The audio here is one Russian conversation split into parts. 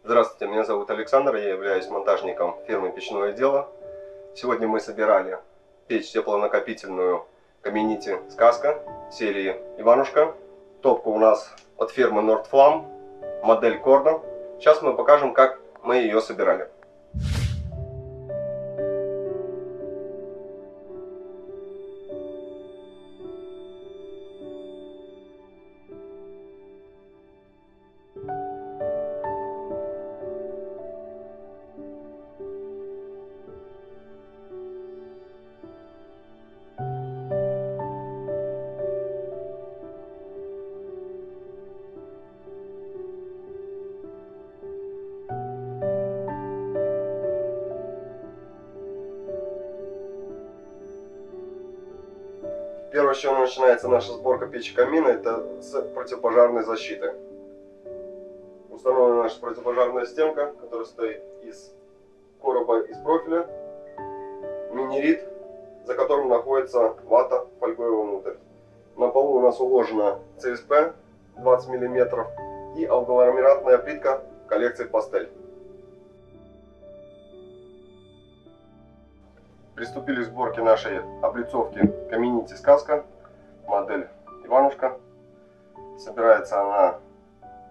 Здравствуйте, меня зовут Александр, я являюсь монтажником фирмы «Печное дело». Сегодня мы собирали печь теплонакопительную Каменити Сказка серии Иванушка. Топка у нас от фирмы Nordflam, модель Кордон. Сейчас мы покажем, как мы ее собирали. Первое, с чего начинается наша сборка печи камина, это с противопожарной защиты. Установлена наша противопожарная стенка, которая состоит из короба из профиля, мини-рид, за которым находится вата фольгой вовнутрь. На полу у нас уложена ЦСП 20 мм и алгалорамиратная плитка коллекции пастель. Приступили к сборке нашей облицовки Каменити Сказка, модель Иванушка. Собирается она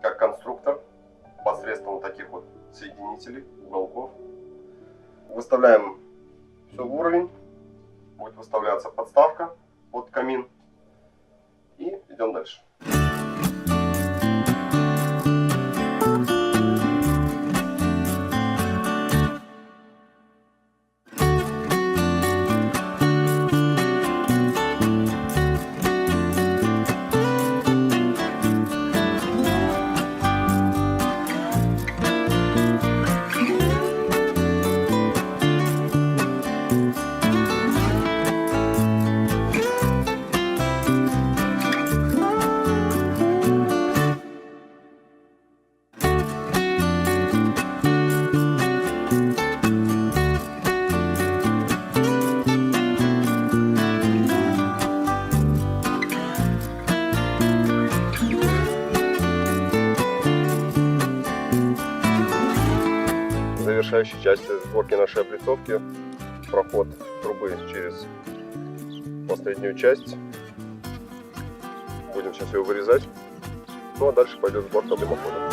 как конструктор посредством таких вот соединителей, уголков. Выставляем все в уровень, будет выставляться подставка под камин и идем дальше. Завершающей части сборки нашей облицовки проход трубы через последнюю часть. Будем сейчас ее вырезать. Ну а дальше пойдет сборка дымохода.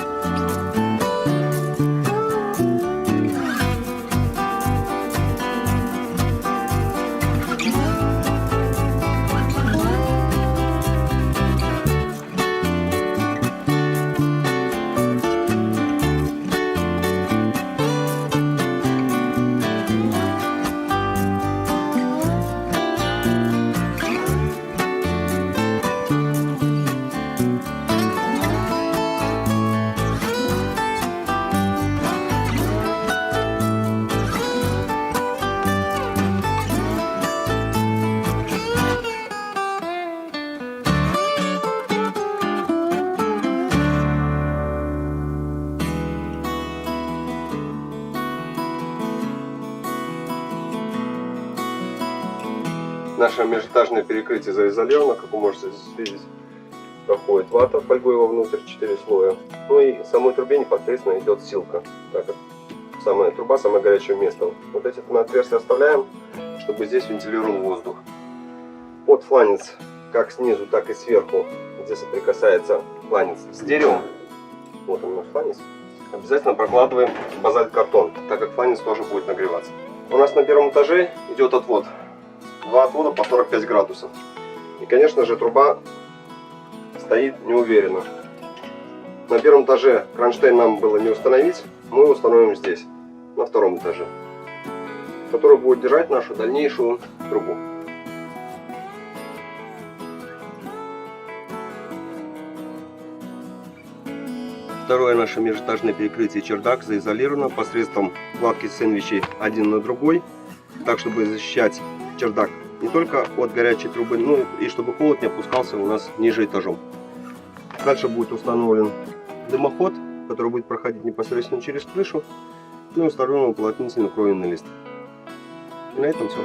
Наше межэтажное перекрытие заизолировано, как вы можете здесь видеть. Проходит вата фольгой вовнутрь, 4 слоя. Ну и в самой трубе непосредственно идет силка, так как самая труба, самое горячее место. Вот эти отверстия оставляем, чтобы здесь вентилировал воздух. Под фланец, как снизу, так и сверху, где соприкасается фланец с деревом, вот он наш фланец, обязательно прокладываем базальт-картон, так как фланец тоже будет нагреваться. У нас на первом этаже идет отвод. 2 отвода по 45 градусов. И, конечно же, труба стоит неуверенно. На первом этаже кронштейн нам было не установить, мы его установим здесь, на втором этаже, который будет держать нашу дальнейшую трубу. Второе наше межэтажное перекрытие чердак заизолировано посредством кладки сэндвичей один на другой, так чтобы защищать чердак не только от горячей трубы, но и чтобы холод не опускался у нас ниже этажом. Дальше будет установлен дымоход, который будет проходить непосредственно через крышу, ну и установлен уплотнительный кровельный лист. И на этом все.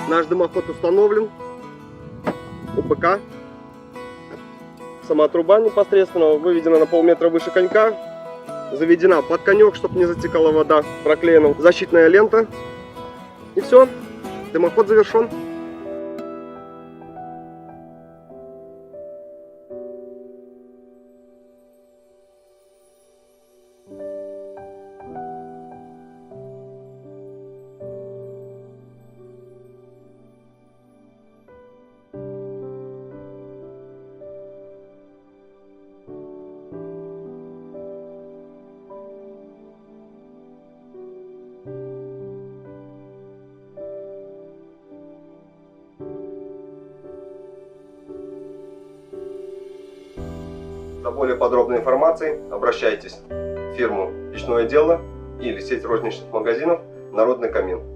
Наш дымоход установлен. УПК. Сама труба непосредственно выведена на полметра выше конька. Заведена под конек, чтобы не затекала вода. Проклеена защитная лента. И все. Дымоход завершен. За более подробной информацией обращайтесь в фирму «Печное дело» или сеть розничных магазинов «Народный камин».